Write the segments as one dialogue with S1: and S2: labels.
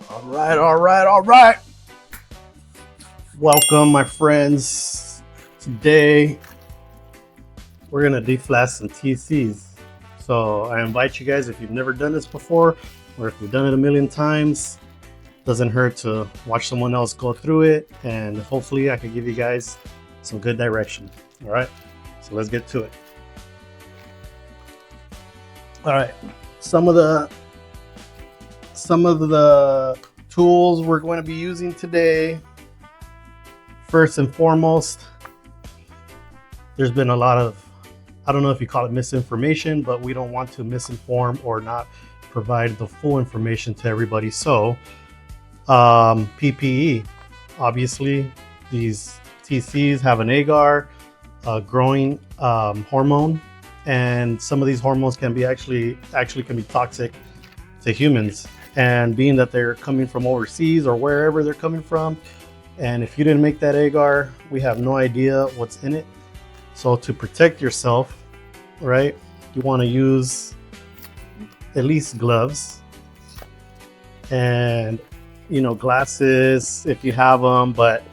S1: All right. Welcome, my friends. Today, we're gonna deflask some TCs. So I invite you guys, if you've never done this before, or if you've done it a million times, doesn't hurt to watch someone else go through it, and hopefully I can give you guys some good direction. All right, so let's get to it. All right, some of the tools we're going to be using today. First and foremost, there's been a lot of, I don't know if you call it misinformation, but we don't want to misinform or not provide the full information to everybody. So PPE, obviously these TCs have an agar, a growing hormone, and some of these hormones can be actually can be toxic to humans. And being that they're coming from overseas or wherever they're coming from, and if you didn't make that agar, we have no idea what's in it. So to protect yourself, right, you want to use at least gloves and, you know, glasses if you have them, but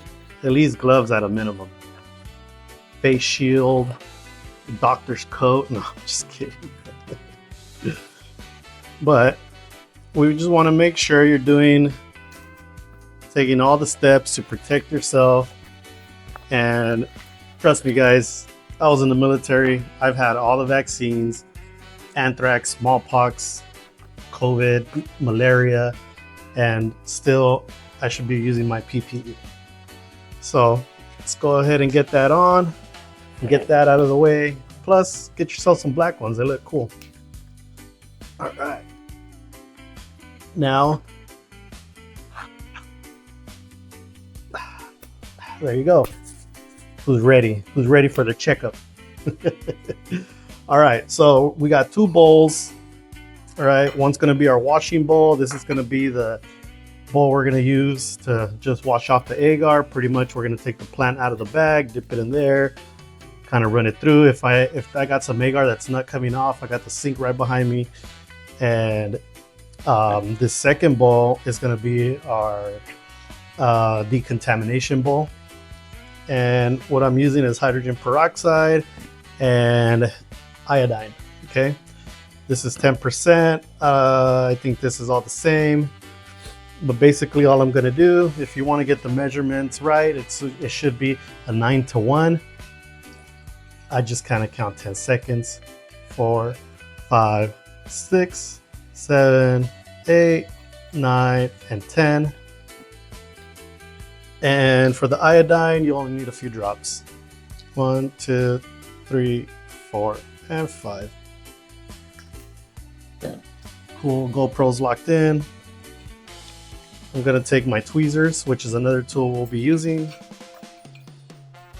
S1: at least gloves at a minimum. Face shield, doctor's coat. No, I'm just kidding. But we just want to make sure you're taking all the steps to protect yourself. And trust me, guys, I was in the military. I've had all the vaccines: anthrax, smallpox, COVID, malaria, and still I should be using my PPE. So let's go ahead and get that on and get that out of the way. Plus, get yourself some black ones. They look cool. All right. Now, there you go. Who's ready? Who's ready for the checkup? All right, so we got two bowls. All right, one's gonna be our washing bowl. This is gonna be the bowl we're gonna use to just wash off the agar. Pretty much, we're gonna take the plant out of the bag, dip it in there, kind of run it through. If I got some agar that's not coming off, I got the sink right behind me, and this second bowl is going to be our decontamination bowl. And what I'm using is hydrogen peroxide and iodine. Okay, this is 10%. I think this is all the same, but basically all I'm going to do, if you want to get the measurements right, it should be a 9-to-1. I just kind of count 10 seconds. 4, 5, 6, 7, 8, 9, and 10. And for the iodine, you only need a few drops. 1, 2, 3, 4, and 5. Cool, GoPro's locked in. I'm gonna take my tweezers, which is another tool we'll be using.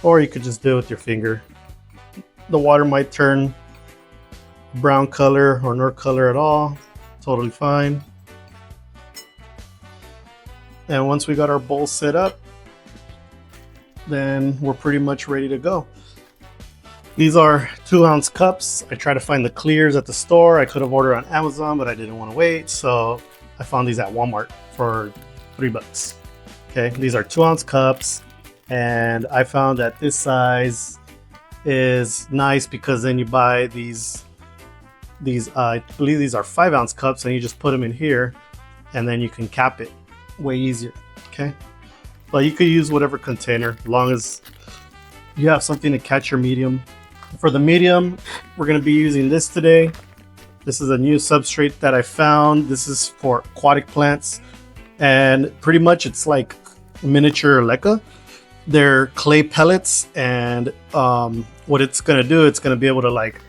S1: Or you could just do it with your finger. The water might turn brown color or no color at all. Totally fine. And once we got our bowl set up, then we're pretty much ready to go. These are 2-ounce cups. I tried to find the clears at the store. I could have ordered on Amazon, but I didn't want to wait, so I found these at Walmart for $3. Okay, these are 2-ounce cups, and I found that this size is nice because then you buy these I believe these are 5-ounce cups, and you just put them in here, and then you can cap it way easier. Okay, but you could use whatever container as long as you have something to catch your medium. For the medium, we're going to be using this today. This is a new substrate that I found. This is for aquatic plants, and pretty much it's like miniature leca. They're clay pellets, and what it's going to do, it's going to be able to like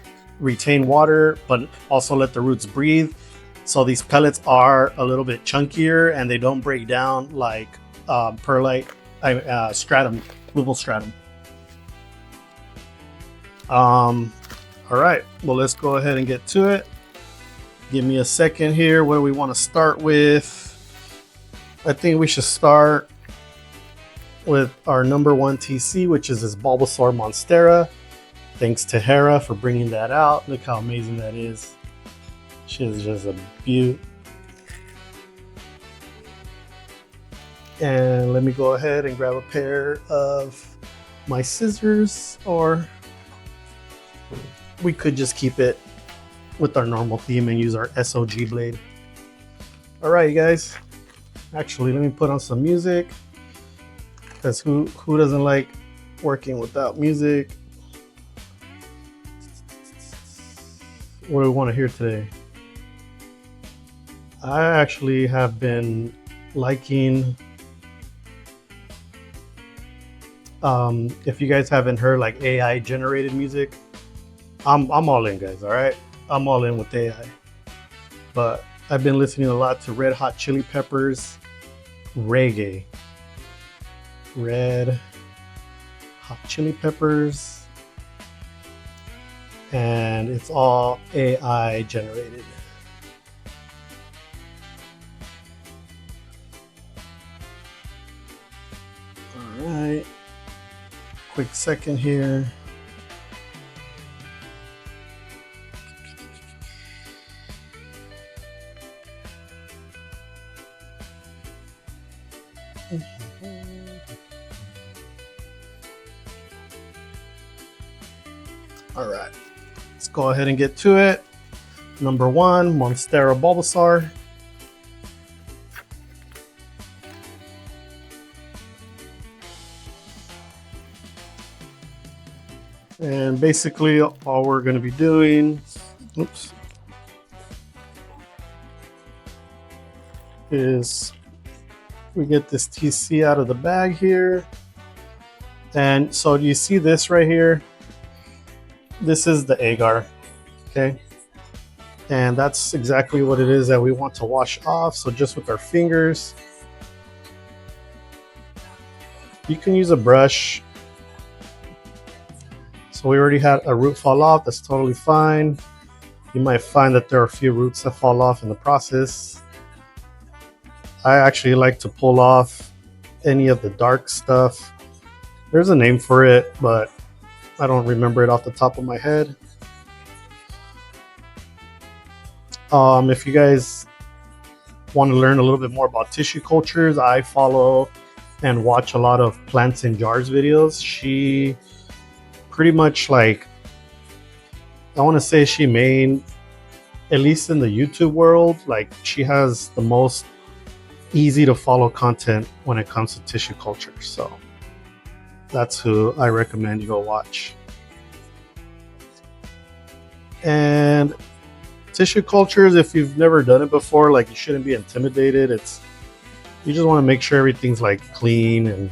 S1: retain water but also let the roots breathe. So these pellets are a little bit chunkier and they don't break down like perlite stratum, Louisville stratum. All right, well, let's go ahead and get to it. Give me a second here. What do we want to start with? I think we should start with our number 1 TC, which is this Bulbasaur Monstera. Thanks to Hera for bringing that out. Look how amazing that is. She is just a beaut. And let me go ahead and grab a pair of my scissors, or we could just keep it with our normal theme and use our SOG blade. All right, you guys. Actually, let me put on some music, because who doesn't like working without music? What do we want to hear today? I actually have been liking, if you guys haven't heard like AI generated music, I'm all in, guys. All right, I'm all in with AI. But I've been listening a lot to Red Hot Chili Peppers reggae. Red Hot Chili Peppers, and it's all AI generated. All right, quick second here. All right, let's go ahead and get to it. Number 1, Monstera Bulbasaur. And basically all we're going to be doing, is we get this TC out of the bag here. And so you see this right here? This is the agar, okay? And that's exactly what it is that we want to wash off. So just with our fingers, you can use a brush. So we already had a root fall off, that's totally fine. You might find that there are a few roots that fall off in the process. I actually like to pull off any of the dark stuff. There's a name for it, but I don't remember it off the top of my head. If you guys want to learn a little bit more about tissue cultures, I follow and watch a lot of plants in jars videos. She pretty much, like, I want to say she made, at least in the YouTube world, like she has the most easy to follow content when it comes to tissue culture. So that's who I recommend you go watch. And tissue cultures, if you've never done it before, like, you shouldn't be intimidated. You just want to make sure everything's like clean. And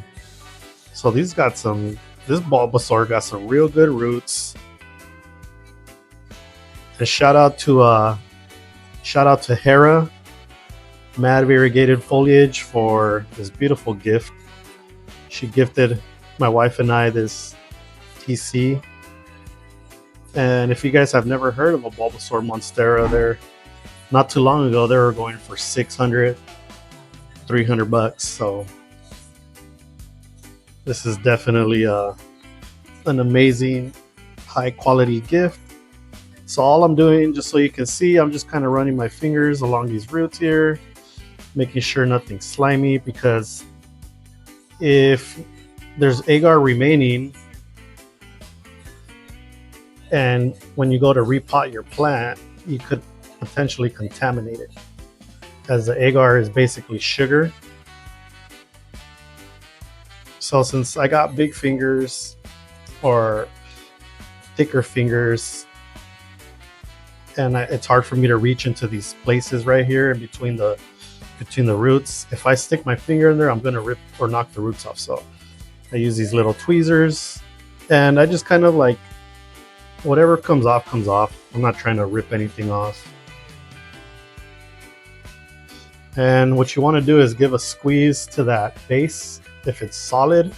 S1: so this Bulbasaur got some real good roots. And shout out to Hera, Mad Variegated Foliage, for this beautiful gift. She gifted my wife and I this TC. And if you guys have never heard of a Bulbasaur Monstera, there, not too long ago, they were going for $600, $300. So this is definitely an amazing, high quality gift. So all I'm doing, just so you can see, I'm just kind of running my fingers along these roots here, making sure nothing's slimy, because if there's agar remaining, and when you go to repot your plant, you could potentially contaminate it, as the agar is basically sugar. So since I got big fingers or thicker fingers, and it's hard for me to reach into these places right here in between the roots, if I stick my finger in there, I'm gonna rip or knock the roots off. So I use these little tweezers, and I just kind of like, whatever comes off comes off. I'm not trying to rip anything off. And what you want to do is give a squeeze to that base. If it's solid,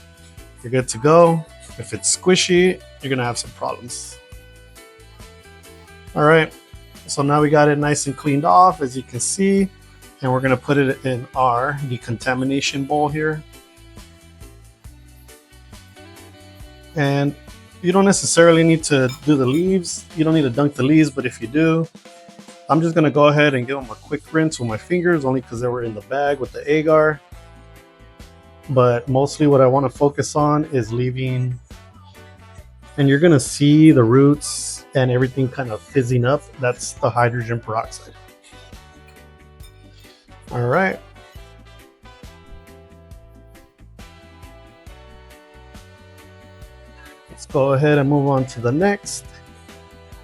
S1: you're good to go. If it's squishy, you're gonna have some problems. All right, so now we got it nice and cleaned off, as you can see, and we're gonna put it in our decontamination bowl here. And you don't necessarily need to do the leaves. You don't need to dunk the leaves, but if you do, I'm just gonna go ahead and give them a quick rinse with my fingers, only because they were in the bag with the agar. but mostly what I want to focus on is leaving, and you're gonna see the roots and everything kind of fizzing up. That's the hydrogen peroxide. All right. Let's go ahead and move on to the next.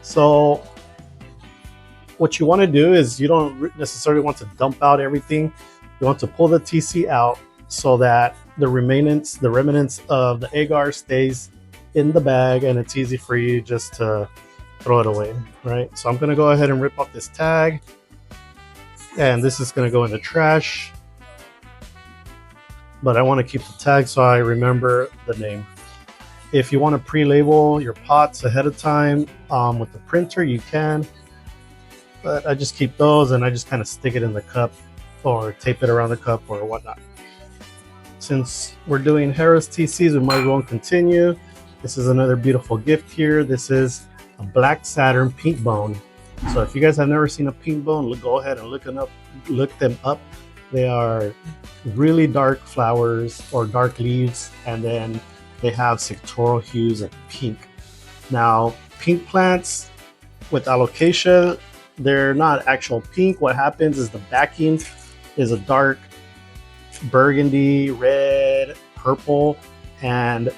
S1: So what you want to do is you don't necessarily want to dump out everything. You want to pull the TC out so that the remnants of the agar stays in the bag, and it's easy for you just to throw it away, right? So I'm going to go ahead and rip off this tag, and this is going to go in the trash, but I want to keep the tag so I remember the name. If you want to pre-label your pots ahead of time with the printer, you can, but I just keep those and I just kind of stick it in the cup or tape it around the cup or whatnot. Since we're doing Harris TCs, we might as well continue. This is another beautiful gift here. This is a Black Saturn pink bone. So if you guys have never seen a pink bone, go ahead and look them up. They are really dark flowers or dark leaves, and then they have sectoral hues of pink. Now, pink plants with alocasia, they're not actual pink. What happens is the backing is a dark burgundy, red, purple, and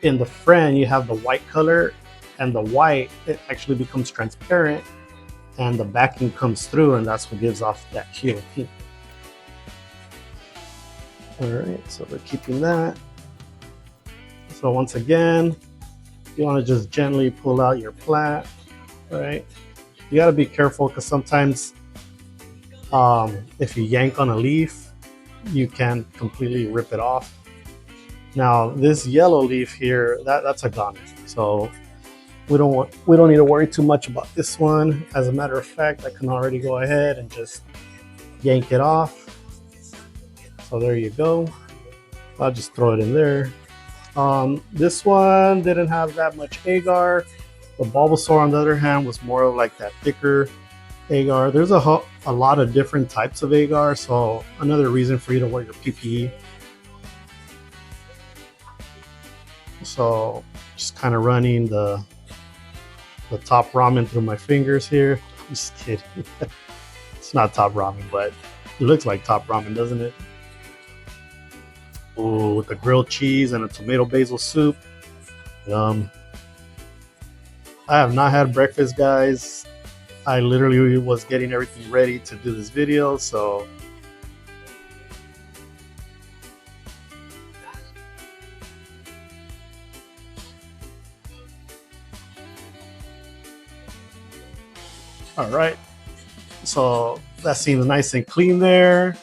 S1: in the front you have the white color, and the white, it actually becomes transparent and the backing comes through, and that's what gives off that hue of pink. All right, so we're keeping that. So once again, you want to just gently pull out your plat, right? You got to be careful because sometimes if you yank on a leaf, you can completely rip it off. Now this yellow leaf here, that's a goner, so we don't need to worry too much about this one. As a matter of fact, I can already go ahead and just yank it off. So there you go. I'll just throw it in there. This one didn't have that much agar. The Bulbasaur, on the other hand, was more of like that thicker agar. There's a lot of different types of agar, so another reason for you to wear your PPE. So just kind of running the top ramen through my fingers here. I'm just kidding. It's not top ramen, but it looks like top ramen, doesn't it? Oh, with the grilled cheese and a tomato basil soup. Yum. I have not had breakfast, guys. I literally was getting everything ready to do this video, so all right. So that seems nice and clean there.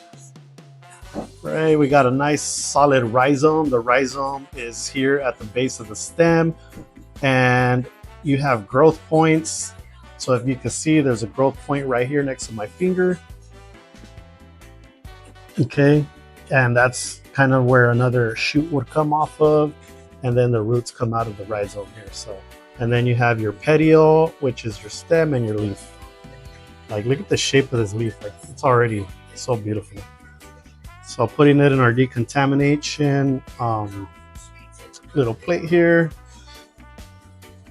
S1: Right, we got a nice solid rhizome. The rhizome is here at the base of the stem, and you have growth points. So if you can see, there's a growth point right here next to my finger. Okay, and that's kind of where another shoot would come off of, and then the roots come out of the rhizome here. So, and then you have your petiole, which is your stem, and your leaf. Like, look at the shape of this leaf. Like, it's already so beautiful. So putting it in our decontamination little plate here.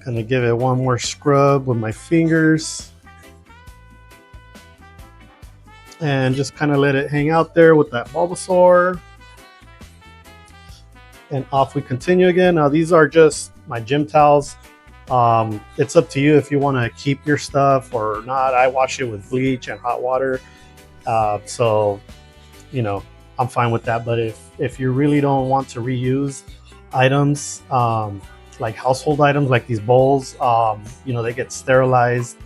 S1: Gonna give it one more scrub with my fingers. And just kind of let it hang out there with that Bulbasaur. And off we continue again. Now these are just my gym towels. It's up to you if you want to keep your stuff or not. I wash it with bleach and hot water. So, you know, I'm fine with that. But if you really don't want to reuse items, like household items like these bowls, you know, they get sterilized.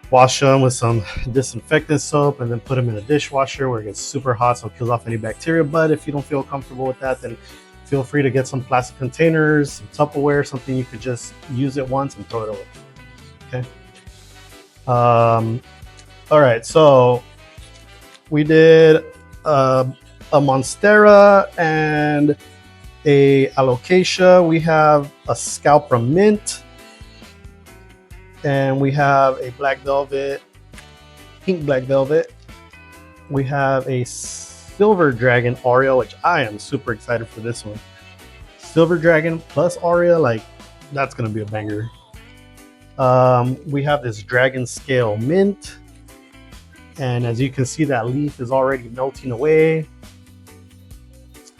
S1: Wash them with some disinfectant soap and then put them in the dishwasher where it gets super hot, so it kills off any bacteria. But if you don't feel comfortable with that, then feel free to get some plastic containers, some Tupperware, something you could just use it once and throw it away. Okay. All right, so we did a Monstera and a Alocasia. We have a Scalpra Mint, and we have a Black Velvet, Pink Black Velvet. We have a Silver Dragon Aurea, which I am super excited for this one. Silver Dragon plus Aurea, like that's gonna be a banger. We have this Dragon Scale Mint, and as you can see, that leaf is already melting away.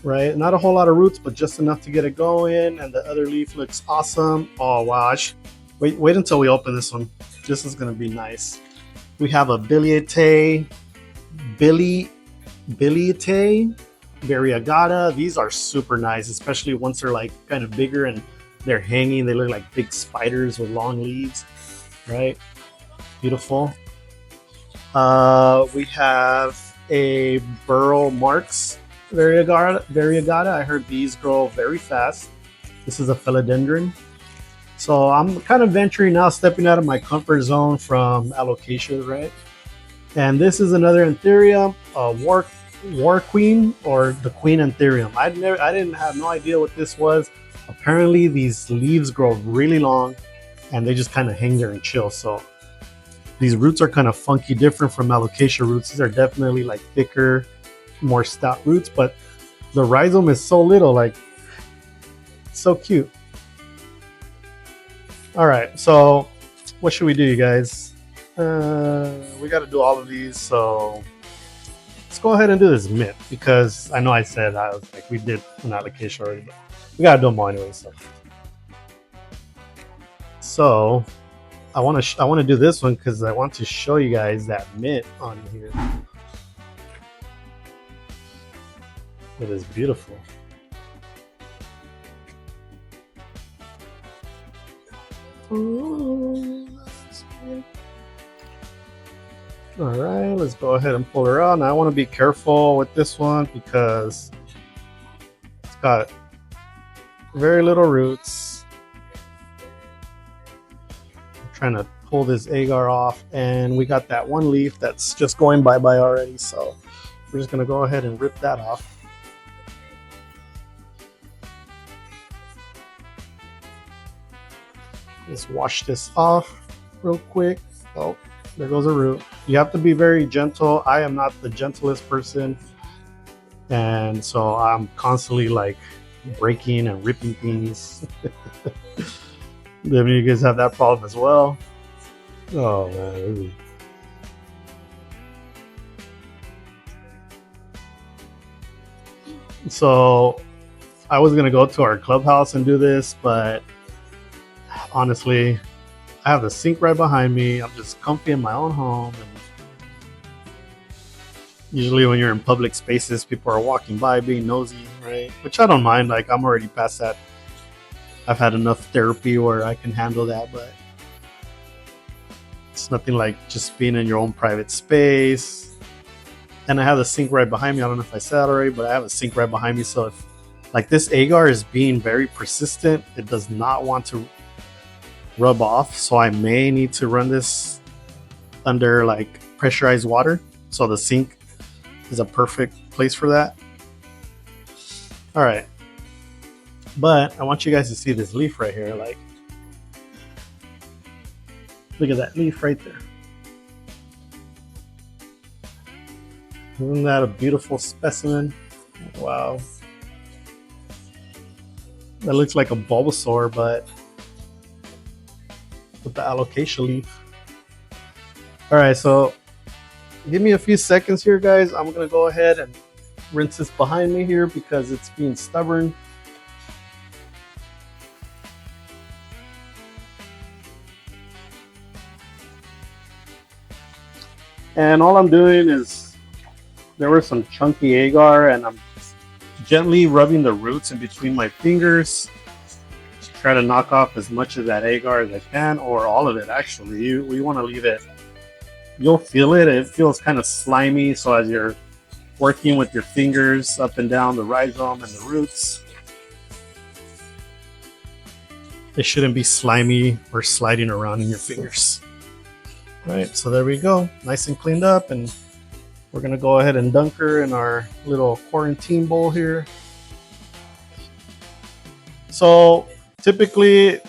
S1: Right, not a whole lot of roots, but just enough to get it going. And the other leaf looks awesome. Oh wow! Wait until we open this one. This is gonna be nice. We have a Biliate, Variegata. These are super nice, especially once they're like kind of bigger and they're hanging. They look like big spiders with long leaves. Right, beautiful. We have a Burl Marks Variegata. I heard these grow very fast. This is a philodendron. So I'm kind of venturing now, stepping out of my comfort zone from alocasia, right? And this is another Anthurium, War Queen, or the Queen Anthurium. I didn't have no idea what this was. Apparently these leaves grow really long and they just kind of hang there and chill. So these roots are kind of funky, different from alocasia roots. These are definitely like thicker, more stout roots, but the rhizome is so little, like so cute. All right, so what should we do, you guys? We got to do all of these, so let's go ahead and do this mint, because I know I said I was like we did an alocasia already, but we gotta do them all anyway. So I want to do this one because I want to show you guys that mint on here. It is beautiful. All right, let's go ahead and pull her out. Now I want to be careful with this one because it's got very little roots. I'm trying to pull this agar off, and we got that one leaf that's just going bye-bye already, so we're just gonna go ahead and rip that off. Let's wash this off real quick. Oh, there goes a root. You have to be very gentle. I am not the gentlest person, and so I'm constantly like breaking and ripping things. Maybe you guys have that problem as well. Oh man. So I was gonna go to our clubhouse and do this, but honestly, I have the sink right behind me. I'm just comfy in my own home, and usually when you're in public spaces, people are walking by being nosy, right? Which I don't mind. Like, I'm already past that. I've had enough therapy where I can handle that, but it's nothing like just being in your own private space. And I have the sink right behind me. I don't know if I said that already, but I have a sink right behind me. So if like this agar is being very persistent, it does not want to rub off. So I may need to run this under like pressurized water. So the sink is a perfect place for that. All right. But I want you guys to see this leaf right here. Like, look at that leaf right there. Isn't that a beautiful specimen? Wow. That looks like a Bulbasaur, but with the alocasia leaf. All right, so give me a few seconds here, guys. I'm gonna go ahead and rinse this behind me here because it's being stubborn. And all I'm doing is, there were some chunky agar, and I'm gently rubbing the roots in between my fingers to try to knock off as much of that agar as I can, or all of it actually. We want to leave it, you'll feel it. It feels kind of slimy, so as you're working with your fingers up and down the rhizome and the roots, it shouldn't be slimy or sliding around in your fingers. Right, so there we go, nice and cleaned up, and we're gonna go ahead and dunk her in our little quarantine bowl here. So typically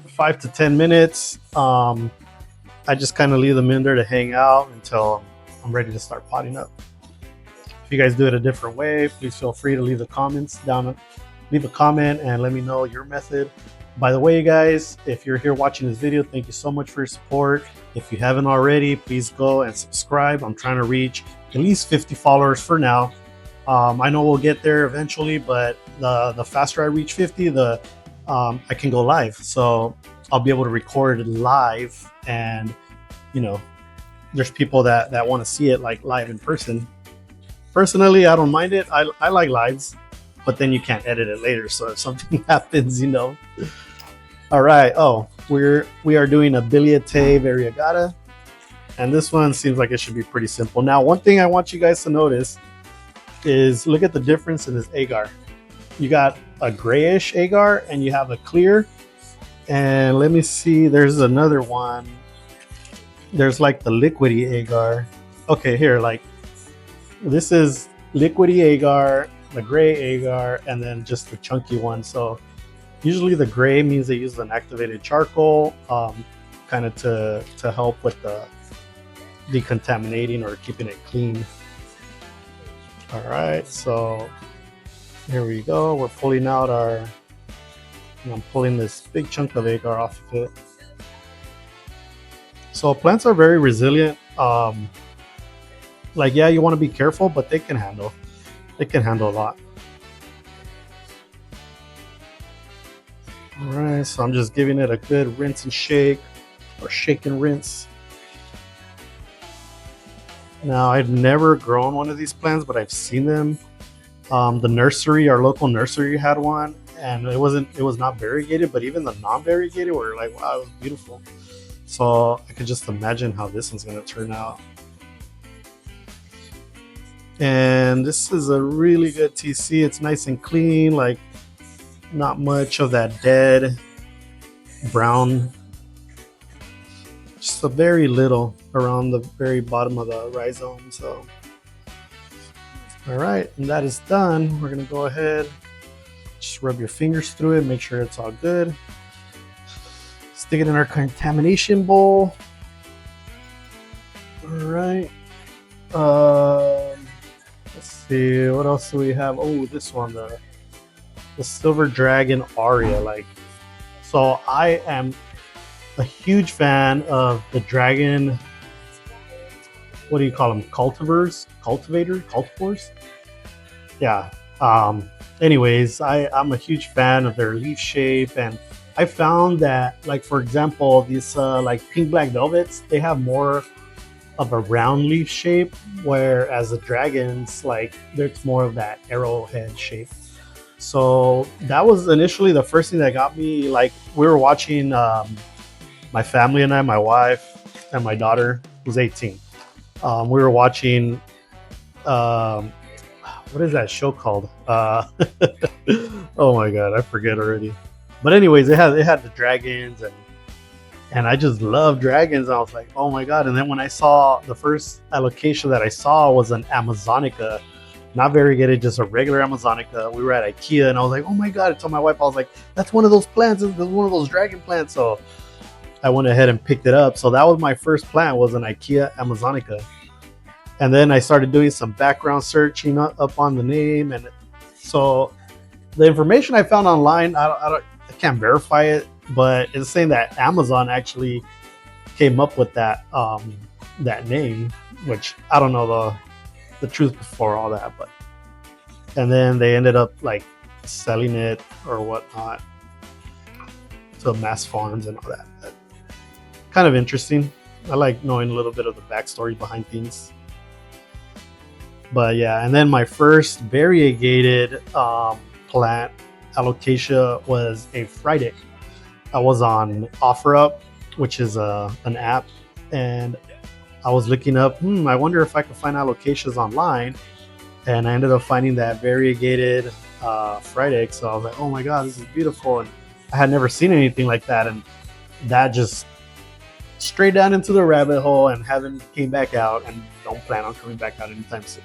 S1: 5 to 10 minutes. I just kind of leave them in there to hang out until I'm ready to start potting up. If you guys do it a different way, please feel free to leave the comments down. Leave a comment and let me know your method. By the way, guys, if you're here watching this video, thank you so much for your support. If you haven't already, please go and subscribe. I'm trying to reach at least 50 followers for now. I know we'll get there eventually, but the faster I reach 50, I can go live. So I'll be able to record live, and there's people that want to see it like live in person. Personally, I don't mind it. I like lives, but then you can't edit it later. So if something happens, All right. Oh, we are doing a Biliate Variegata, and this one seems like it should be pretty simple. Now, one thing I want you guys to notice is look at the difference in this agar. You got a grayish agar and you have a clear. And let me see, there's another one. There's like the liquidy agar. Okay, here, like this is liquidy agar, the gray agar, and then just the chunky one. So usually the gray means they use an activated charcoal, kind of to help with the decontaminating or keeping it clean. All right, so here we go. We're pulling out I'm pulling this big chunk of agar off of it. So plants are very resilient. Like, yeah, you want to be careful, but they can handle a lot. All right, so I'm just giving it a good rinse and shake, or shake and rinse. Now, I've never grown one of these plants, but I've seen them. The nursery, our local nursery, had one, and it was not variegated, but even the non-variegated were like, wow, it was beautiful. So I could just imagine how this one's gonna turn out. And this is a really good TC. It's nice and clean, like not much of that dead brown, just a very little around the very bottom of the rhizome. So all right, and that is done. We're gonna go ahead, just rub your fingers through it, make sure it's all good. Stick it in our contamination bowl. All right. Let's see, what else do we have? Oh, this one, the Silver Dragon Aria. Like, so I am a huge fan of the dragon. What do you call them? Cultivars? Yeah. Anyways, I'm a huge fan of their leaf shape, and I found that, like, for example, these like pink black velvets, they have more of a round leaf shape, whereas the dragons, like, there's more of that arrowhead shape. So that was initially the first thing that got me. Like, we were watching, my family and I, my wife and my daughter, who's 18. We were watching, what is that show called? Oh my god, I forget already. But anyways, it had the dragons, and I just love dragons. I was like, oh my god. And then when I saw the first allocation that I saw was an Amazonica, not variegated, just a regular Amazonica. We were at IKEA, and I was like, oh my god. I told my wife, I was like, that's one of those plants. That's one of those dragon plants. So I went ahead and picked it up. So that was my first plant, was an IKEA Amazonica. And then I started doing some background searching up on the name, and so the information I found online, I can't verify it, but it's saying that Amazon actually came up with that that name, which I don't know the truth before all that, but and then they ended up like selling it or whatnot to mass farms and all that. But kind of interesting. I like knowing a little bit of the backstory behind things. But yeah, and then my first variegated plant alocasia was a Friday. I was on OfferUp, which is an app, and I was looking up, I wonder if I could find alocasias online, and I ended up finding that variegated Friday. So I was like, oh my god, this is beautiful, and I had never seen anything like that, and that just straight down into the rabbit hole, and haven't came back out, and don't plan on coming back out anytime soon.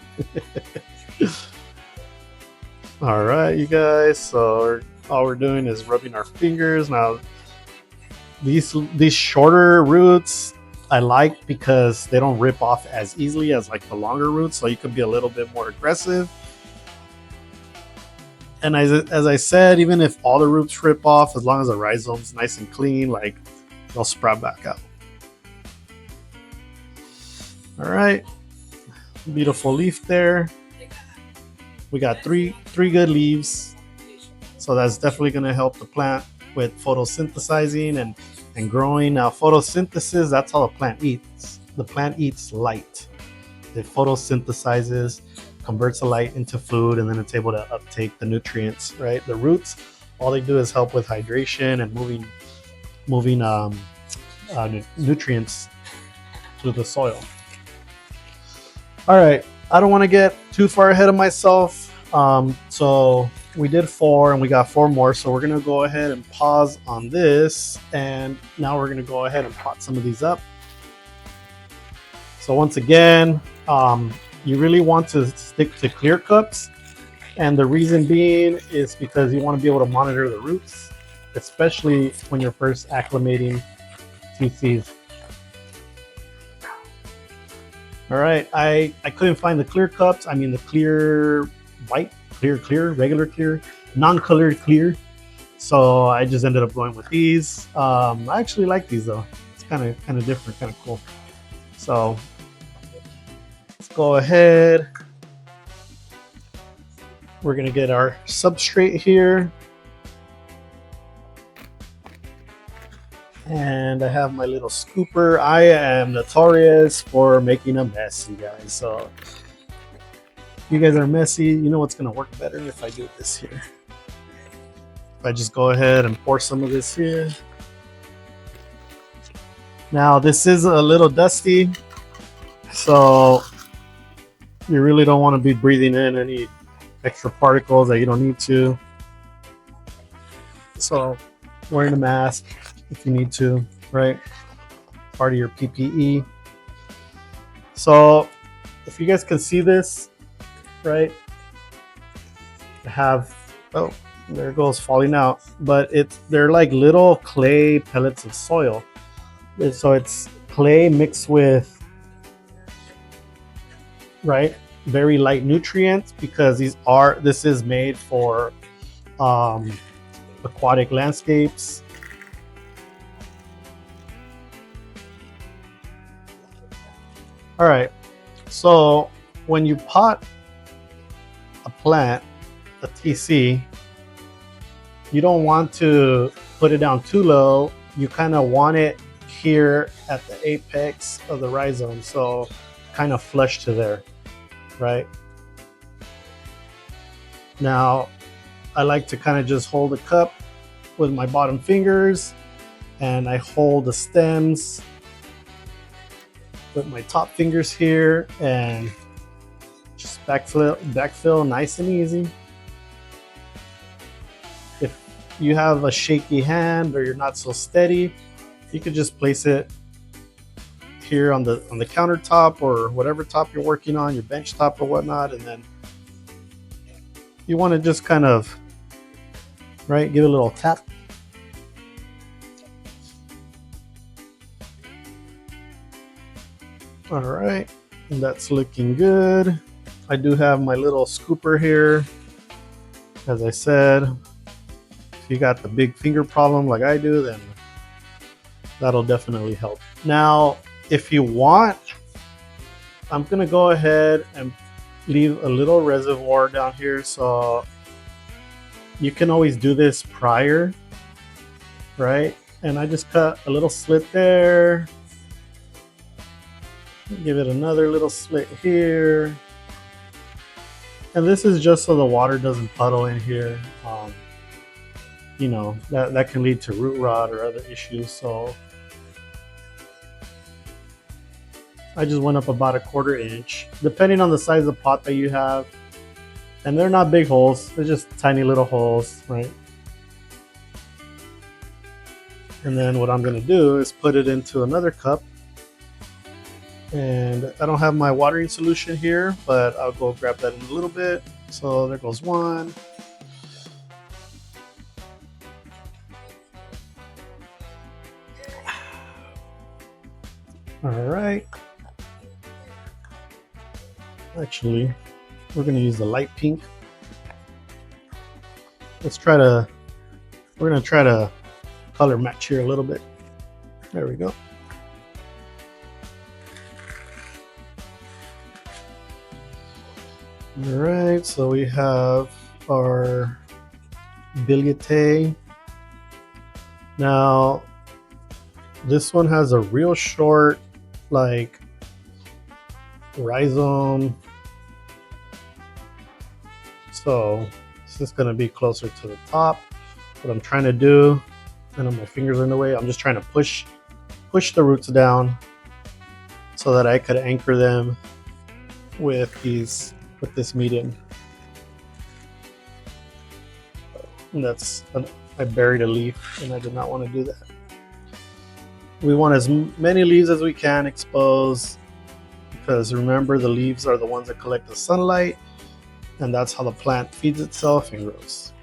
S1: All right, you guys, so all we're doing is rubbing our fingers. Now these shorter roots, I like because they don't rip off as easily as like the longer roots, so you could be a little bit more aggressive. And as I said, even if all the roots rip off, as long as the rhizome's nice and clean, like they'll sprout back out. All right, beautiful leaf there. We got three good leaves, so that's definitely going to help the plant with photosynthesizing and growing. Now, photosynthesis, that's how the plant eats. The plant eats light. It photosynthesizes, converts the light into food, and then it's able to uptake the nutrients, right? The roots, all they do is help with hydration and moving nutrients through the soil. All right, I don't want to get too far ahead of myself. So we did 4 and we got 4 more. So we're going to go ahead and pause on this. And now we're going to go ahead and pot some of these up. So once again, you really want to stick to clear cups. And the reason being is because you want to be able to monitor the roots, especially when you're first acclimating species. All right, I couldn't find the clear cups. I mean the clear white, clear, regular clear, non-colored clear. So I just ended up going with these. I actually like these though. It's kind of different, kind of cool. So let's go ahead. We're gonna get our substrate here. And I have my little scooper. I am notorious for making a mess, you guys. So if you guys are messy, you know what's gonna work better if I do this here. If I just go ahead and pour some of this here. Now this is a little dusty, so you really don't want to be breathing in any extra particles that you don't need to. So wearing a mask if you need to, right? Part of your PPE. So if you guys can see this, right? I have, oh, there it goes, falling out. But they're like little clay pellets of soil. So it's clay mixed with, right, very light nutrients, because this is made for aquatic landscapes. All right, so when you pot a plant, a TC, you don't want to put it down too low. You kind of want it here at the apex of the rhizome, so kind of flush to there, right? Now, I like to kind of just hold the cup with my bottom fingers, and I hold the stems with my top fingers here, and just backfill nice and easy. If you have a shaky hand or you're not so steady, you could just place it here on the countertop or whatever top you're working on, your bench top or whatnot, and then you want to just kind of, right, give it a little tap. All right, and that's looking good. I do have my little scooper here. As I said, if you got the big finger problem like I do, then that'll definitely help. Now, if you want, I'm gonna go ahead and leave a little reservoir down here, so you can always do this prior, right? And I just cut a little slit there. Give it another little slit here. And this is just so the water doesn't puddle in here. You know, that can lead to root rot or other issues. So I just went up about 1/4 inch, depending on the size of pot that you have. And they're not big holes, they're just tiny little holes, right? And then what I'm gonna do is put it into another cup. And I don't have my watering solution here, but I'll go grab that in a little bit. So there goes one. All right. Actually, we're gonna use the light pink. We're gonna try to color match here a little bit. There we go. All right, so we have our billiete. Now, this one has a real short, like, rhizome. So this is gonna be closer to the top. What I'm trying to do, I know my fingers are in the way, I'm just trying to push the roots down so that I could anchor them with this median. And I buried a leaf and I did not want to do that. We want as many leaves as we can exposed, because remember, the leaves are the ones that collect the sunlight, and that's how the plant feeds itself and grows.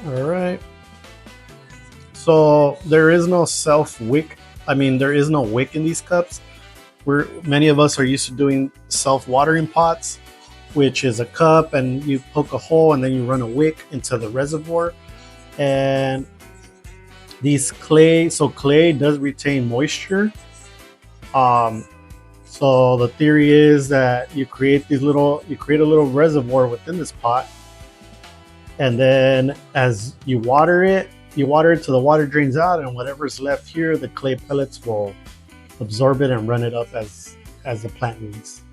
S1: All right. So there is no wick. There is no wick in these cups. Many of us are used to doing self-watering pots, which is a cup and you poke a hole and then you run a wick into the reservoir. And these clay does retain moisture. So the theory is that you create a little reservoir within this pot, and then as you water it till the water drains out, and whatever's left here, the clay pellets will absorb it and run it up as the plant needs.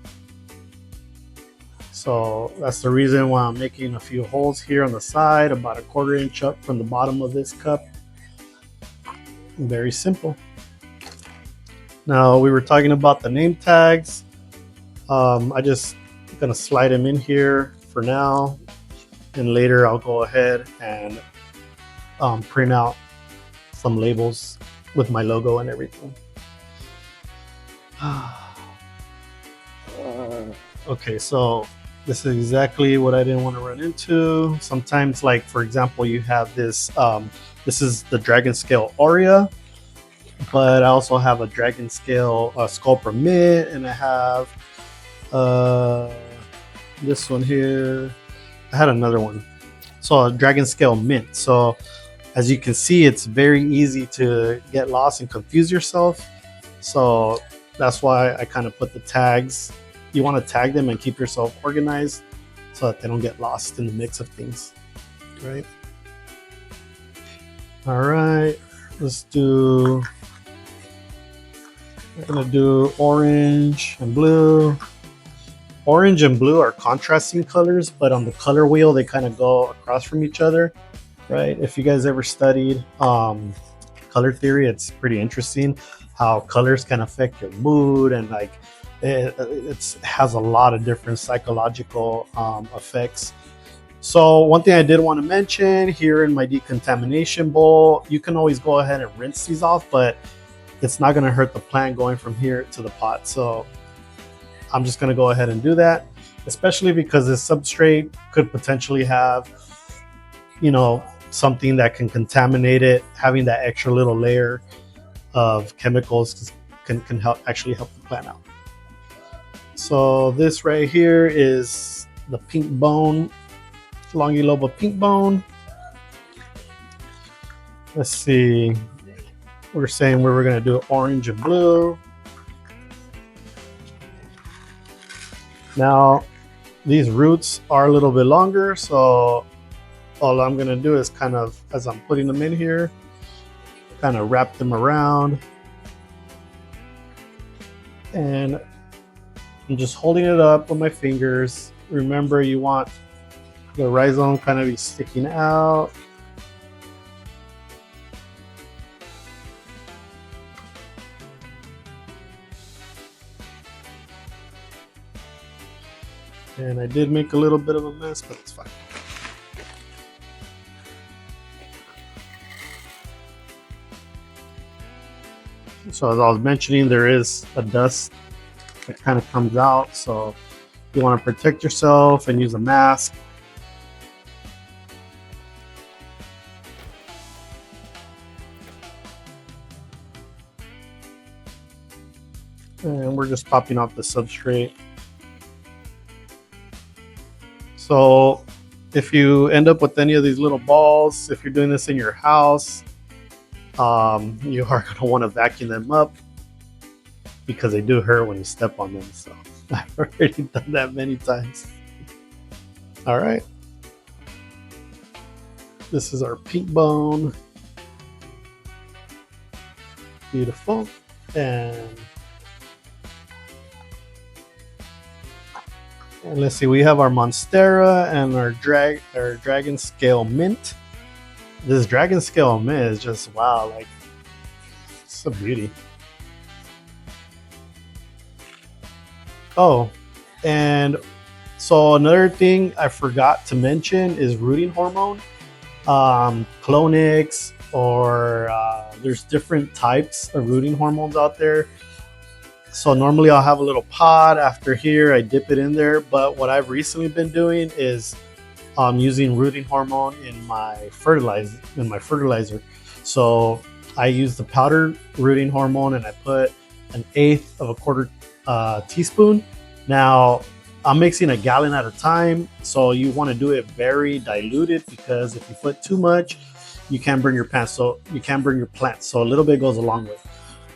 S1: So that's the reason why I'm making a few holes here on the side, about 1/4 inch up from the bottom of this cup. Very simple. Now, we were talking about the name tags. I just gonna slide them in here for now, and later I'll go ahead and print out some labels with my logo and everything. Okay, so this is exactly what I didn't want to run into. Sometimes, like for example, you have this. This is the dragon scale Aurea, but I also have a dragon scale Sculptor Mint, and I have this one here. I had another one, so a dragon scale Mint. So as you can see, it's very easy to get lost and confuse yourself. So that's why I kind of put the tags. You want to tag them and keep yourself organized so that they don't get lost in the mix of things, right? All right, we're gonna do orange and blue. Orange and blue are contrasting colors, but on the color wheel, they kind of go across from each other, right? If you guys ever studied color theory, it's pretty interesting how colors can affect your mood, and like it has a lot of different psychological effects. So one thing I did want to mention here in my decontamination bowl, you can always go ahead and rinse these off, but it's not going to hurt the plant going from here to the pot. So I'm just going to go ahead and do that, especially because this substrate could potentially have, something that can contaminate it. Having that extra little layer of chemicals can actually help the plant out. So this right here is the pink bone, Longiloba pink bone. Let's see. We're saying we were going to do orange and blue. Now, these roots are a little bit longer, so all I'm going to do is kind of, as I'm putting them in here, kind of wrap them around. And I'm just holding it up with my fingers. Remember, you want the rhizome kind of be sticking out. And I did make a little bit of a mess, but it's fine. So as I was mentioning, there is a dust that kind of comes out. So you want to protect yourself and use a mask. And we're just popping off the substrate. So if you end up with any of these little balls, if you're doing this in your house, you are going to want to vacuum them up because they do hurt when you step on them. So I've already done that many times. All right. This is our pink bone. Beautiful. And let's see, we have our Monstera and our Dragon Scale Mint. This Dragon Scale Mint is just, wow, like, it's a beauty. Oh, and so another thing I forgot to mention is rooting hormone. Clonix, or there's different types of rooting hormones out there. So normally I'll have a little pod after here, I dip it in there, but what I've recently been doing is using rooting hormone in my fertilizer. So I use the powdered rooting hormone and I put 1/8 of a quarter teaspoon. Now I'm mixing a gallon at a time, so you want to do it very diluted, because if you put too much, you can't burn your plant. So a little bit goes a long way.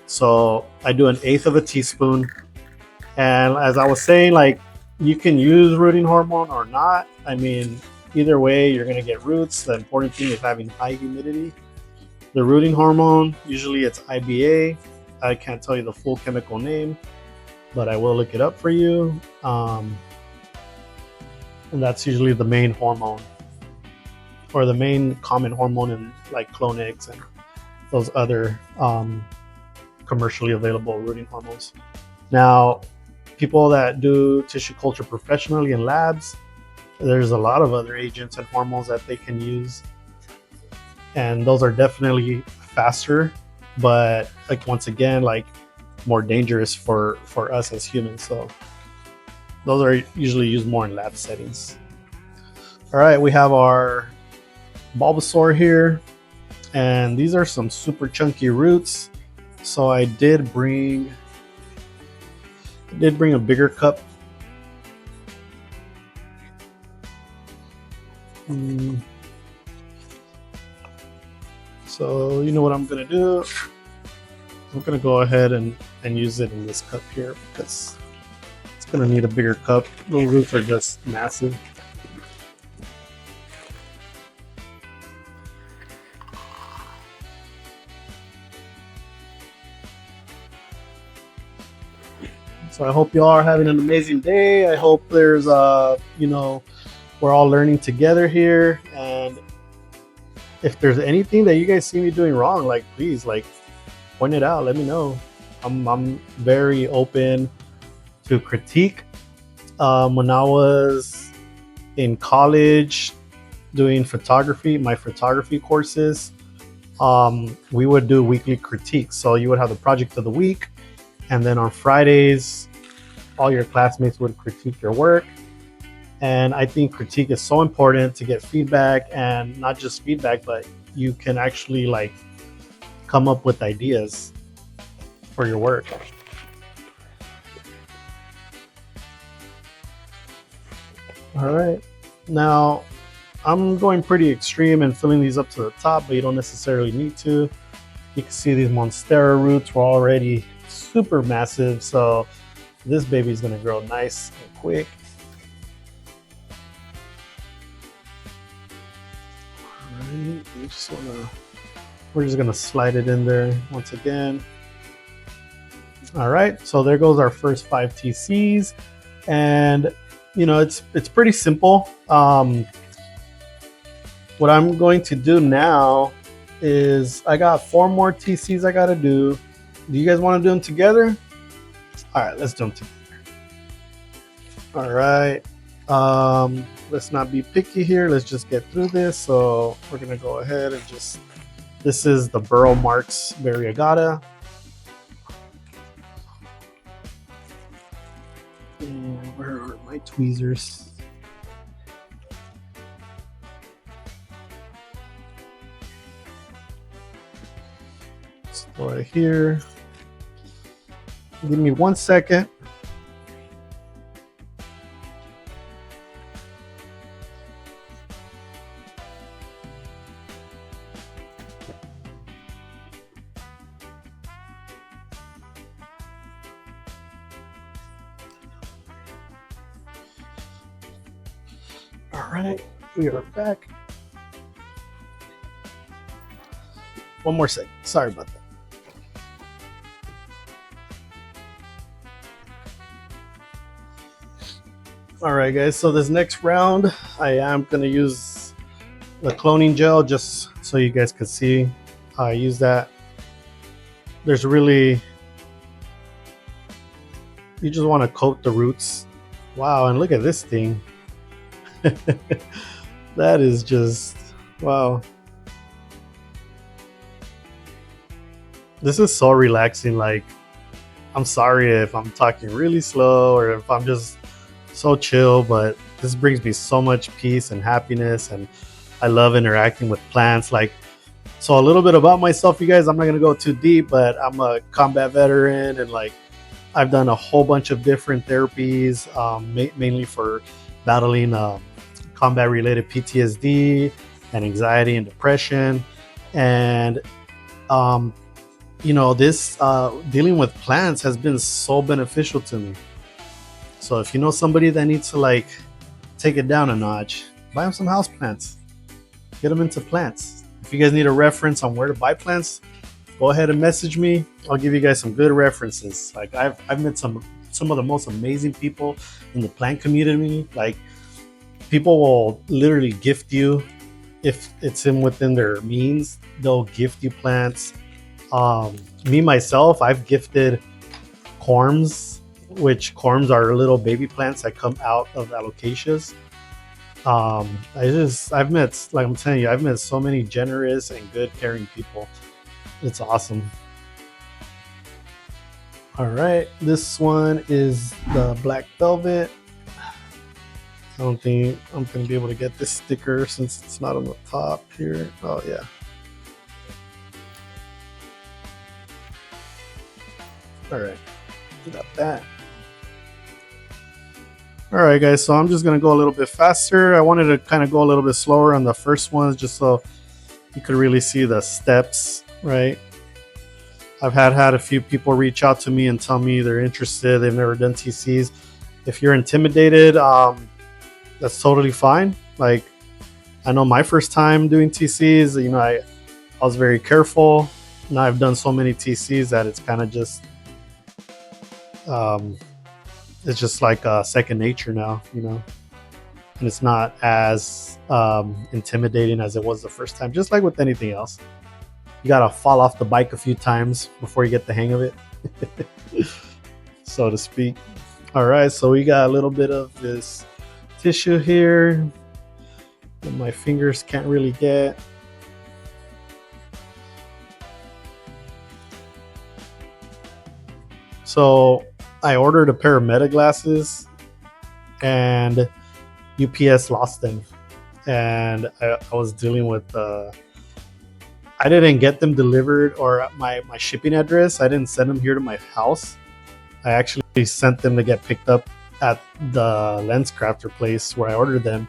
S1: So I do 1/8 of a teaspoon. And as I was saying, like, you can use rooting hormone or not. I mean, either way, you're gonna get roots. The important thing is having high humidity. The rooting hormone, usually it's IBA. I can't tell you the full chemical name, but I will look it up for you. And that's usually the main hormone, or the main common hormone in like Clonix and those other commercially available rooting hormones. Now, people that do tissue culture professionally in labs, there's a lot of other agents and hormones that they can use, and those are definitely faster, but like, once again, like, more dangerous for us as humans. So those are usually used more in lab settings. All right, we have our Bulbasaur here, and these are some super chunky roots. So I did bring a bigger cup. So you know what I'm gonna do? I'm gonna go ahead and use it in this cup here, because it's gonna need a bigger cup. Those roots are just massive. So I hope you all are having an amazing day. I hope there's we're all learning together here, and if there's anything that you guys see me doing wrong, like, please, like, point it out, let me know. I'm very open to critique. When I was in college doing photography, my photography courses, we would do weekly critiques. So you would have the project of the week, and then on Fridays, all your classmates would critique your work. And I think critique is so important to get feedback, and not just feedback, but you can actually, like, come up with ideas for your work. All right, now I'm going pretty extreme and filling these up to the top, but you don't necessarily need to. You can see these Monstera roots were already super massive, so this baby's gonna grow nice and quick. All right, we're just gonna slide it in there once again. All right, so there goes our first 5 TCs, and it's pretty simple. What I'm going to do now is, I got 4 more TCs I gotta do. Do you guys want to do them together? All right, let's do them together. All right, let's not be picky here. Let's just get through this. So we're gonna go ahead and just, this is the Burrow Marks Variegata. And where are my tweezers? Let's go right here. Give me 1 second. All right, we are back. One more second. Sorry about that. All right, guys. So this next round, I am gonna use the cloning gel just so you guys can see how I use that. There's really, you just want to coat the roots. Wow, and look at this thing. That is just, wow. This is so relaxing. Like, I'm sorry if I'm talking really slow or if I'm just so chill, but this brings me so much peace and happiness, and I love interacting with plants. Like, so a little bit about myself, you guys. I'm not gonna go too deep, but I'm a combat veteran, and like I've done a whole bunch of different therapies, mainly for battling combat related PTSD and anxiety and depression. And you know, this dealing with plants has been so beneficial to me. So if you know somebody that needs to like take it down a notch, buy them some house plants, get them into plants. If you guys need a reference on where to buy plants, go ahead and message me. I'll give you guys some good references. Like I've met some of the most amazing people in the plant community. Like, people will literally gift you, if it's within their means, they'll gift you plants. Me myself, I've gifted corms, which corms are little baby plants that come out of alocasias. I've met, like I'm telling you, I've met so many generous and good, caring people. It's awesome. All right, this one is the black velvet. I don't think I'm gonna be able to get this sticker since it's not on the top here. Oh yeah. All right, got that. All right, guys, so I'm just gonna go a little bit faster. I wanted to kind of go a little bit slower on the first ones just so you could really see the steps, right? I've had a few people reach out to me and tell me they're interested. They've never done TCs. If you're intimidated, that's totally fine. Like, I know my first time doing TCs, you know, I was very careful. Now I've done so many TCs that it's kind of just, it's just like second nature now, you know, and it's not as intimidating as it was the first time. Just like with anything else, you gotta fall off the bike a few times before you get the hang of it, so to speak. All right, so we got a little bit of this tissue here that my fingers can't really get. So I ordered a pair of Meta glasses and UPS lost them, and I was dealing with I didn't get them delivered, or my shipping address, I didn't send them here to my house. I actually sent them to get picked up at the lens crafter place where I ordered them.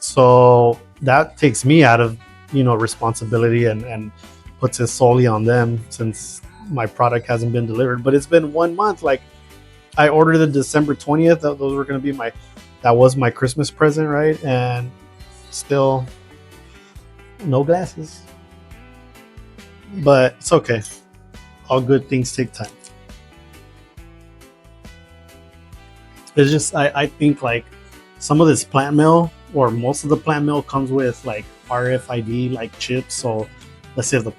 S1: So that takes me out of, you know, responsibility and puts it solely on them since my product hasn't been delivered. But it's been 1 month. Like, I ordered it December 20th. Those were going to be that was my Christmas present, right? And still no glasses. But it's okay. All good things take time. It's just, I think like some of this plant mail, or most of the plant mail, comes with like RFID like chips. So let's say if the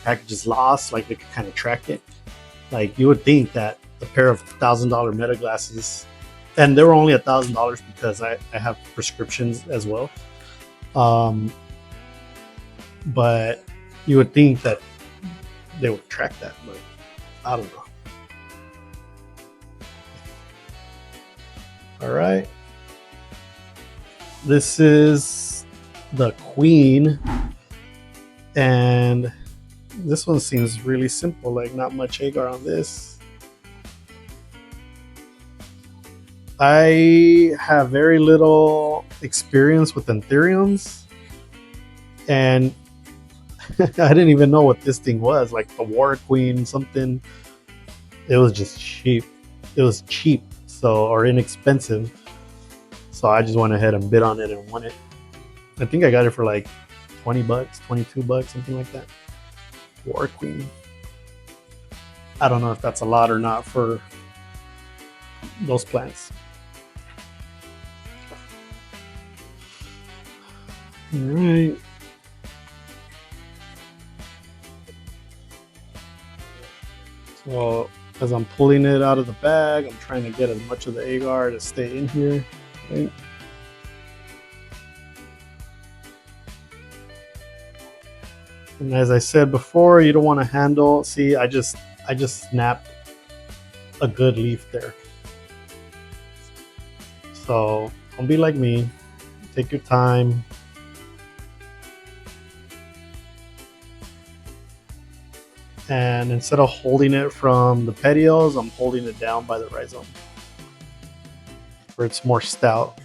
S1: package is lost, like they can kind of track it. Like, you would think that a pair of $1,000 Meta glasses, and they were only $1,000 because I have prescriptions as well. But you would think that they would track that, but I don't know. All right, this is the queen, and this one seems really simple, like not much agar on this. I have very little experience with Anthuriums, and I didn't even know what this thing was, like the War Queen something. It was just cheap. It was cheap, so, or inexpensive. So I just went ahead and bid on it and won it. I think I got it for like 20 bucks, 22 bucks, something like that. War Queen. I don't know if that's a lot or not for those plants. All right. So as I'm pulling it out of the bag, I'm trying to get as much of the agar to stay in here. Right? And as I said before, you don't want to handle. See, I just snapped a good leaf there. So don't be like me. Take your time. And instead of holding it from the petioles, I'm holding it down by the rhizome, where it's more stout.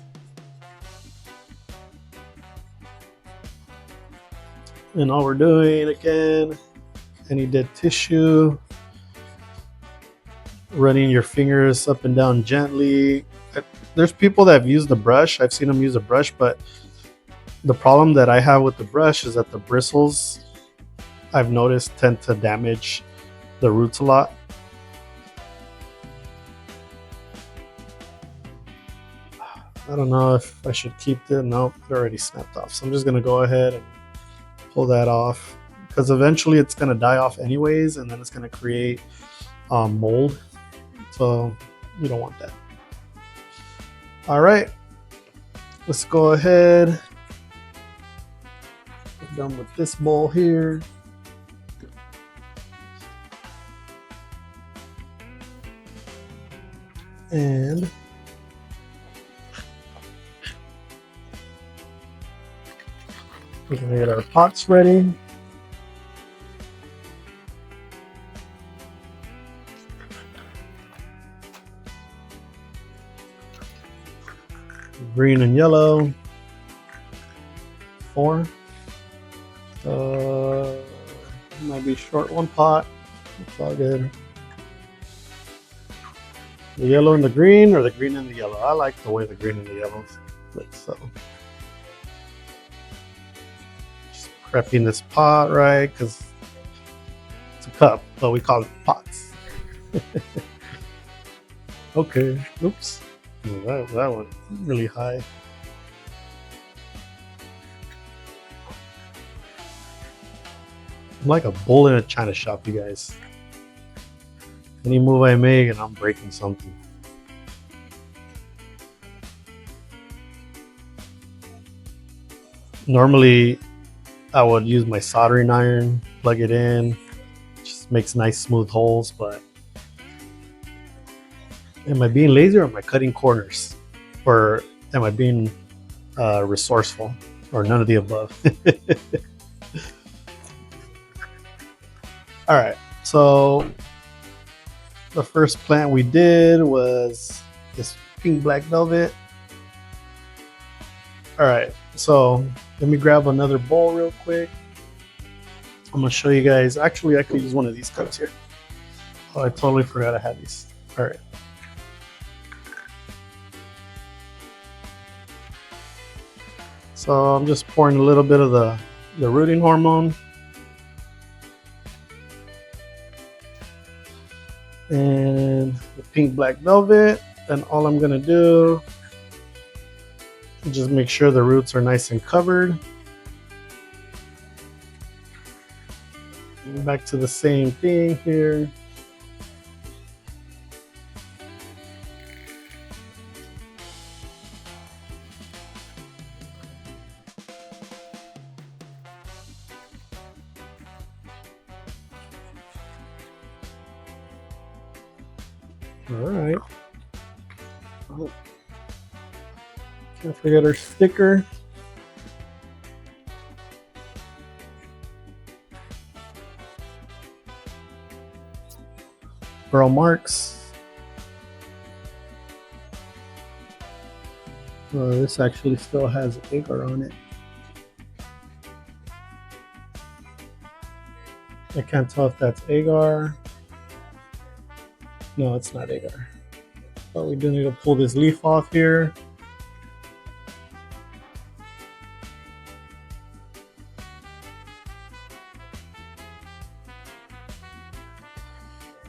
S1: And all we're doing, again, any dead tissue, running your fingers up and down gently. There's people that have used the brush. I've seen them use a brush, but the problem that I have with the brush is that the bristles, I've noticed, tend to damage the roots a lot. I don't know if I should keep it. Nope, it already snapped off. So I'm just going to go ahead and pull that off, because eventually it's going to die off anyways, and then it's going to create mold. So you don't want that. All right, let's go ahead. We're done with this bowl here. And we're gonna get our pots ready. Green and yellow. 4. Might be short one pot. It's all good. The yellow and the green, or the green and the yellow? I like the way the green and the yellow split, so. Just prepping this pot, right? Because it's a cup, but we call it pots. Okay, oops. That went really high. I'm like a bull in a china shop, you guys. Any move I make and I'm breaking something. Normally, I would use my soldering iron, plug it in, just makes nice smooth holes, but am I being lazy, or am I cutting corners? Or am I being resourceful? Or none of the above? All right, so the first plant we did was this pink black velvet. All right, so let me grab another bowl real quick. I'm gonna show you guys. Actually, I could use one of these cups here. Oh, I totally forgot I had these. All right. So I'm just pouring a little bit of the rooting hormone. And the pink black velvet. And all I'm gonna do is just make sure the roots are nice and covered. And back to the same thing here. All right. Oh, can't forget our sticker. Burl marks. This actually still has agar on it. I can't tell if that's agar. No, it's not agar. But we do need to pull this leaf off here.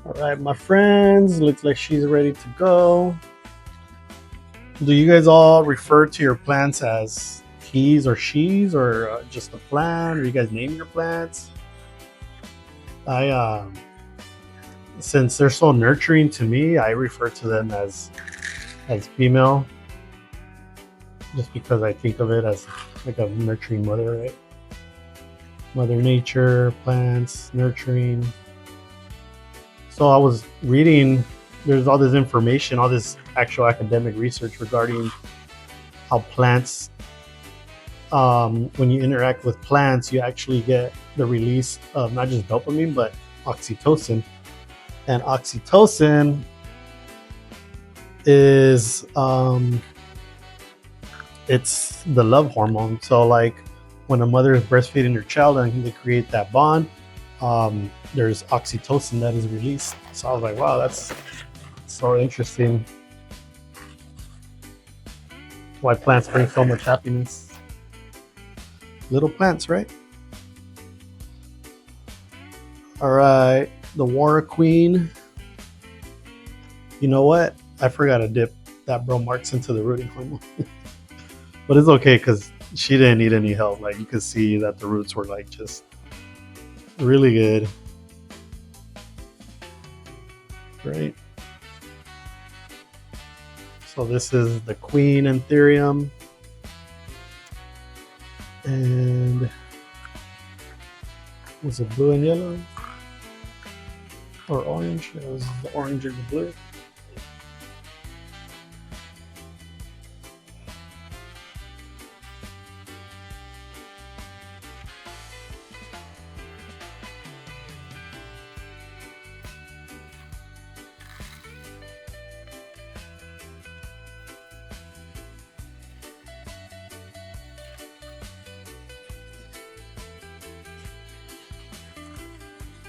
S1: All right, my friends, looks like she's ready to go. Do you guys all refer to your plants as he's or she's, or just a plant, or you guys name your plants? I since they're so nurturing to me, I refer to them as female, just because I think of it as like a nurturing mother, right? Mother Nature, plants, nurturing. So I was reading, there's all this information, all this actual academic research regarding how plants, when you interact with plants, you actually get the release of not just dopamine, but oxytocin. And oxytocin is, it's the love hormone. So like when a mother is breastfeeding her child and they create that bond, there's oxytocin that is released. So I was like, wow, that's so interesting. Why plants bring so much happiness. Little plants, right? All right, the War Queen. You know what? I forgot to dip that bro marks into the rooting hormone. But it's okay because she didn't need any help. Like you could see that the roots were like just really good. Right. So this is the Queen Anthurium. And was it blue and yellow? Or orange? It was the orange and the blue.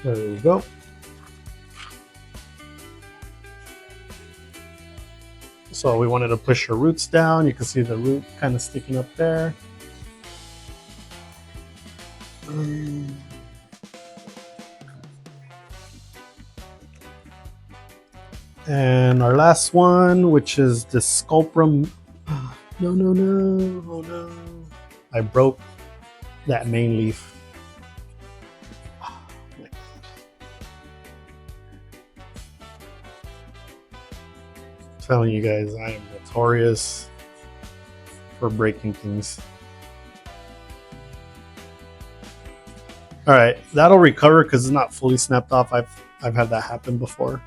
S1: There we go. So we wanted to push her roots down. You can see the root kind of sticking up there. And our last one, which is the Sculprum. No, no, no. Oh no. I broke that main leaf. Telling you guys, I am notorious for breaking things. All right, that'll recover because it's not fully snapped off. I've had that happen before.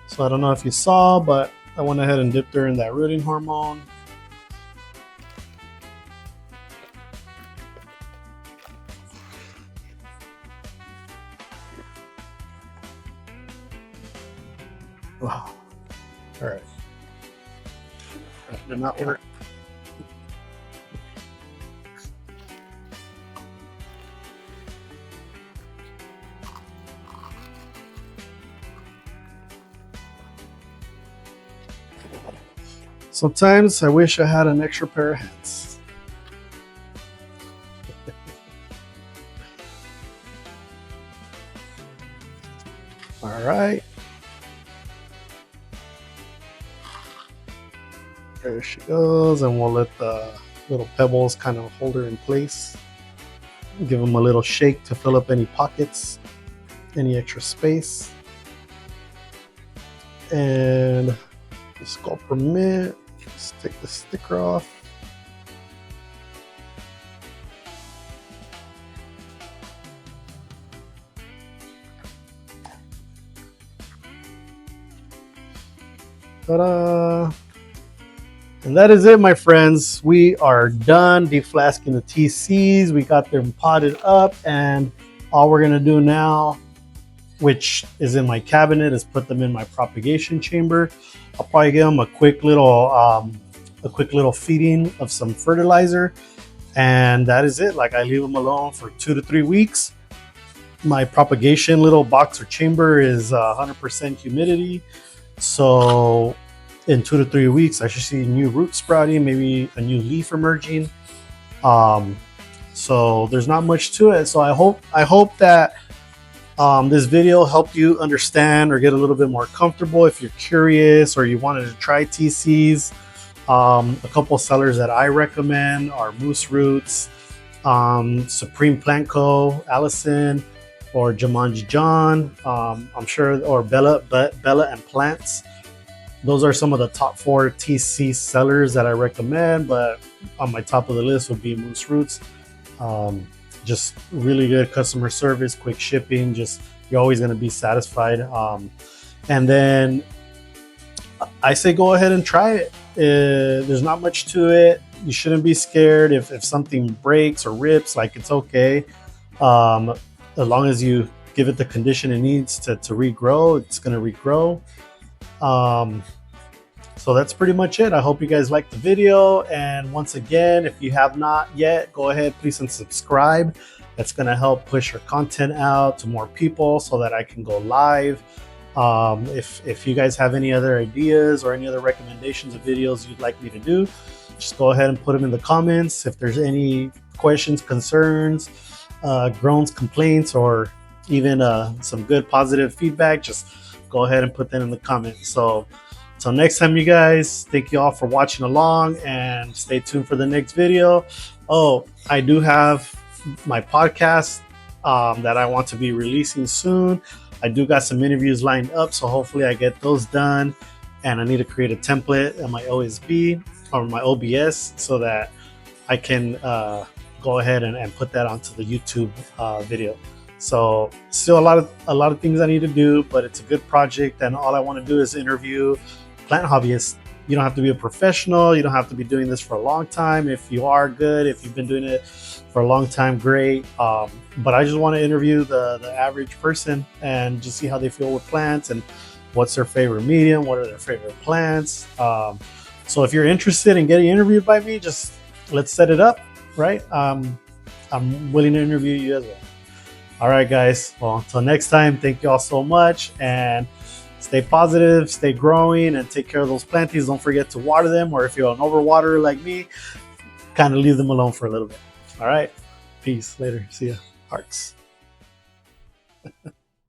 S1: So I don't know if you saw, but I went ahead and dipped her in that rooting hormone. Wow. All right. That did not work. Sometimes I wish I had an extra pair of hands. All right. There she goes, and we'll let the little pebbles kind of hold her in place. Give them a little shake to fill up any pockets, any extra space. And just go permit, just take the sticker off. Ta-da! And that is it, my friends. We are done deflasking the TCs. We got them potted up, and all we're gonna do now, which is in my cabinet, is put them in my propagation chamber. I'll probably give them a quick little feeding of some fertilizer, and that is it. Like, I leave them alone for 2 to 3 weeks. My propagation little box or chamber is 100% humidity, so in 2 to 3 weeks I should see new root sprouting, maybe a new leaf emerging. So there's not much to it. So I hope that this video helped you understand or get a little bit more comfortable. If you're curious or you wanted to try TCs, a couple sellers that I recommend are Moose Roots, Supreme Plant Co., Allison, or Jumanji John, I'm sure, or Bella and Plants. Those are some of the top 4 TC sellers that I recommend, but on my top of the list would be Moose Roots. Just really good customer service, quick shipping, just you're always going to be satisfied. And then I say go ahead and try it. There's not much to it. You shouldn't be scared if something breaks or rips, like, it's okay. As long as you give it the condition it needs to regrow, it's going to regrow. So that's pretty much it. I hope you guys liked the video. And once again, if you have not yet, go ahead, please, and subscribe. That's going to help push our content out to more people so that I can go live. If you guys have any other ideas or any other recommendations of videos you'd like me to do, just go ahead and put them in the comments. If there's any questions, concerns, groans, complaints, or even some good positive feedback, just go ahead and put that in the comments. So until next time, you guys, thank you all for watching along, and stay tuned for the next video. Oh, I do have my podcast that I want to be releasing soon. I do got some interviews lined up, so hopefully I get those done. And I need to create a template on my OSB or my OBS so that I can go ahead and put that onto the YouTube video. So still a lot of things I need to do, but it's a good project, and all I want to do is interview plant hobbyists. You don't have to be a professional. You don't have to be doing this for a long time. If you are good, if you've been doing it for a long time, great. But I just want to interview the average person and just see how they feel with plants and what's their favorite medium, what are their favorite plants. So if you're interested in getting interviewed by me, just let's set it up, right? I'm willing to interview you as well. All right, guys. Well, until next time, thank you all so much, and stay positive, stay growing, and take care of those planties. Don't forget to water them, or if you're an overwaterer like me, kind of leave them alone for a little bit. All right. Peace. Later. See ya. Hearts.